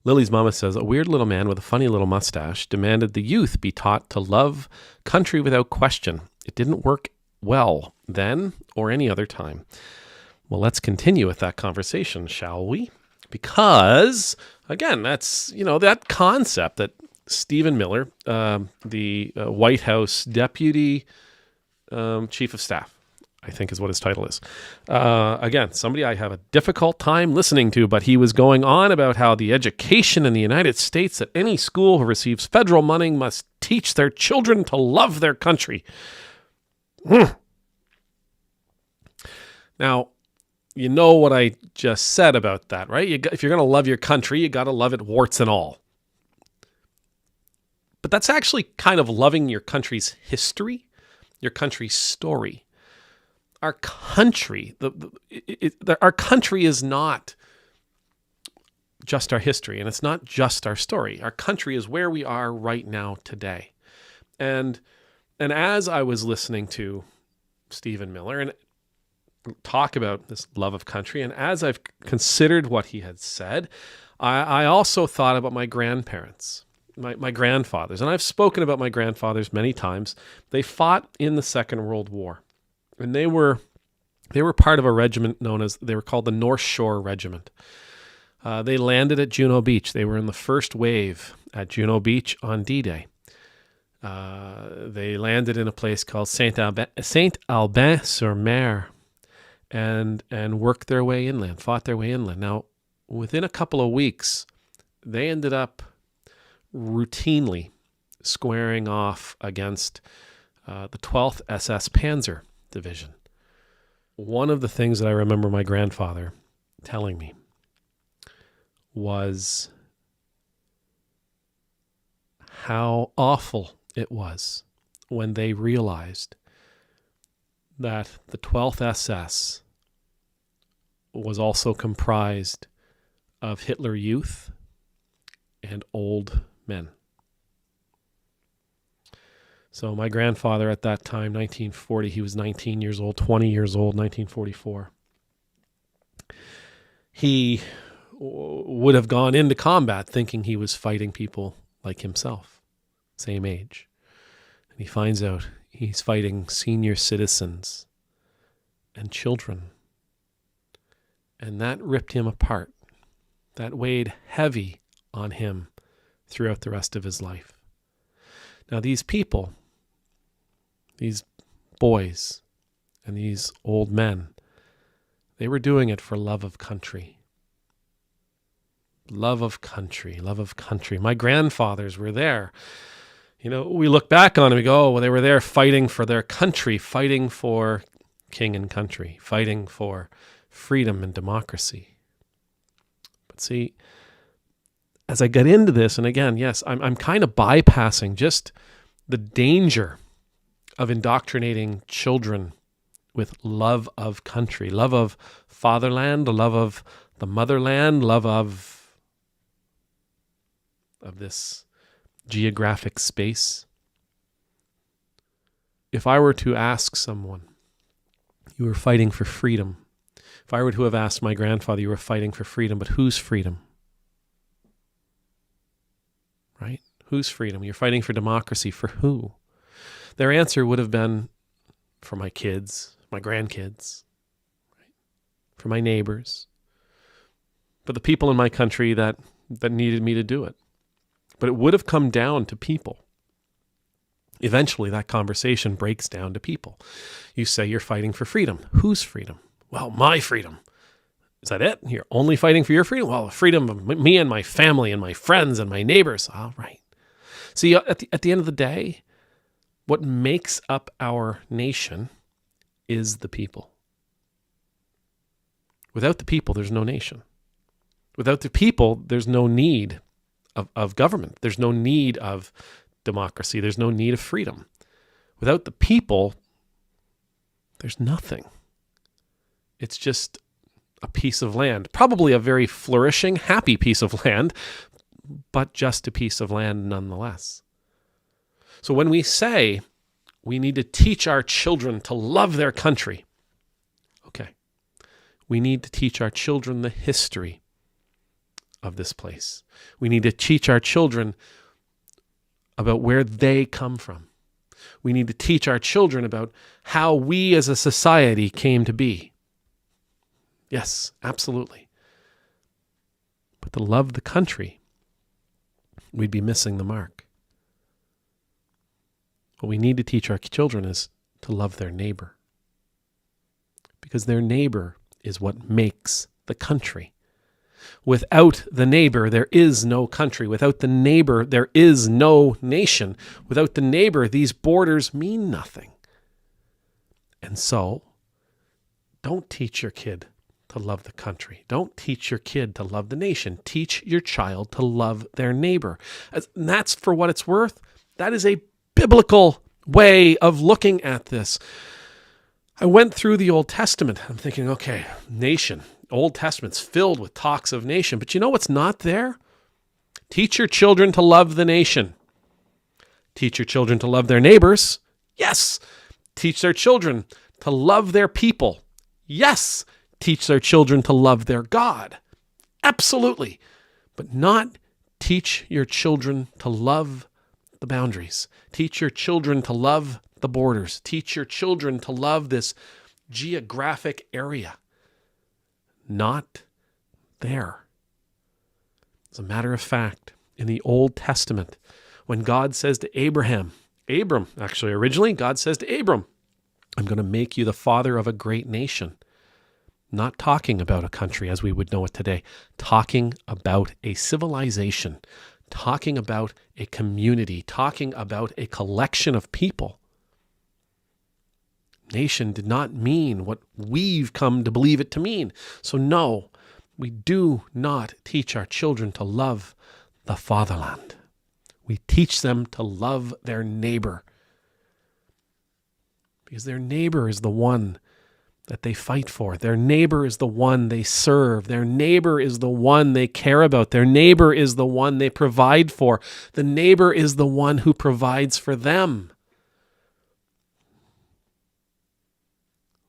Lily's mama says, a weird little man with a funny little mustache demanded the youth be taught to love country without question. It didn't work well then or any other time. Well, let's continue with that conversation, shall we? Because, again, that's, that concept that Stephen Miller, the White House Deputy Chief of Staff, I think is what his title is. Again, somebody I have a difficult time listening to, but he was going on about how the education in the United States at any school who receives federal money must teach their children to love their country. Now, you know what I just said about that, right? If you're going to love your country, you got to love it warts and all. But that's actually kind of loving your country's history, your country's story. Our country, our country is not just our history, and it's not just our story. Our country is where we are right now today. And as I was listening to Stephen Miller and talk about this love of country, and as I've considered what he had said, I also thought about my grandparents, my grandfathers. And I've spoken about my grandfathers many times. They fought in the Second World War. And they were part of a regiment they were called the North Shore Regiment. They landed at Juno Beach. They were in the first wave at Juno Beach on D-Day. They landed in a place called Saint-Albin-sur-Mer and worked their way inland, fought their way inland. Now, within a couple of weeks, they ended up routinely squaring off against the 12th SS Panzer Division. One of the things that I remember my grandfather telling me was how awful it was when they realized that the 12th SS was also comprised of Hitler Youth and old men. So my grandfather at that time, 1940, he was 19 years old, 20 years old, 1944. He would have gone into combat thinking he was fighting people like himself, same age. And he finds out he's fighting senior citizens and children. And that ripped him apart. That weighed heavy on him throughout the rest of his life. Now these people, these boys and these old men, they were doing it for love of country. Love of country, love of country. My grandfathers were there. We look back on it and we go, oh, well, they were there fighting for their country, fighting for king and country, fighting for freedom and democracy. But see, as I get into this, and again, yes, I'm kind of bypassing just the danger of indoctrinating children with love of country, love of fatherland, love of the motherland, love of this geographic space. If I were to ask someone, you were fighting for freedom. If I were to have asked my grandfather, you were fighting for freedom, but whose freedom? Right? Whose freedom? You're fighting for democracy. For who? Their answer would have been for my kids, my grandkids, right? For my neighbors, for the people in my country that needed me to do it. But it would have come down to people. Eventually, that conversation breaks down to people. You say you're fighting for freedom. Whose freedom? Well, my freedom. Is that it? You're only fighting for your freedom? Well, the freedom of me and my family and my friends and my neighbors. All right. See, at the end of the day, what makes up our nation is the people. Without the people, there's no nation. Without the people, there's no need of government. There's no need of democracy. There's no need of freedom. Without the people, there's nothing. It's just a piece of land, probably a very flourishing, happy piece of land, but just a piece of land nonetheless. So when we say we need to teach our children to love their country, okay, we need to teach our children the history of this place. We need to teach our children about where they come from. We need to teach our children about how we as a society came to be. Yes, absolutely. But to love the country, we'd be missing the mark. What we need to teach our children is to love their neighbor. Because their neighbor is what makes the country. Without the neighbor, there is no country. Without the neighbor, there is no nation. Without the neighbor, these borders mean nothing. And so, don't teach your kid to love the country. Don't teach your kid to love the nation. Teach your child to love their neighbor. And that's, for what it's worth, that is a biblical way of looking at this. I went through the Old Testament. I'm thinking, okay, nation. Old Testament's filled with talks of nation. But you know what's not there? Teach your children to love the nation. Teach your children to love their neighbors. Yes. Teach their children to love their people. Yes. Teach their children to love their God. Absolutely. But not teach your children to love the boundaries. Teach your children to love the borders. Teach your children to love this geographic area. Not there. As a matter of fact, in the Old Testament, when God says to originally God says to Abram, I'm going to make you the father of a great nation. Not talking about a country as we would know it today, talking about a civilization, talking about a community, talking about a collection of people. Nation did not mean what we've come to believe it to mean. So no, we do not teach our children to love the fatherland. We teach them to love their neighbor. Because their neighbor is the one that they fight for. Their neighbor is the one they serve. Their neighbor is the one they care about. Their neighbor is the one they provide for. The neighbor is the one who provides for them.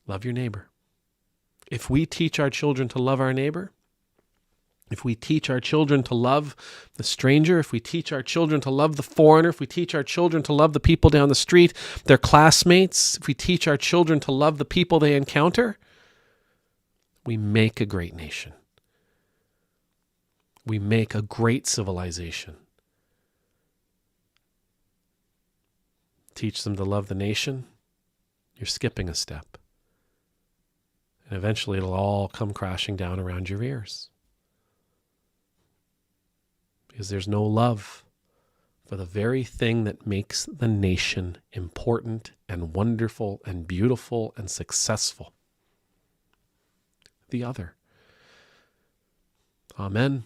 Love your neighbor. If we teach our children to love our neighbor, if we teach our children to love the stranger, if we teach our children to love the foreigner, if we teach our children to love the people down the street, their classmates, if we teach our children to love the people they encounter, we make a great nation. We make a great civilization. Teach them to love the nation, you're skipping a step. And eventually it'll all come crashing down around your ears. Because there's no love for the very thing that makes the nation important and wonderful and beautiful and successful. The other. Amen.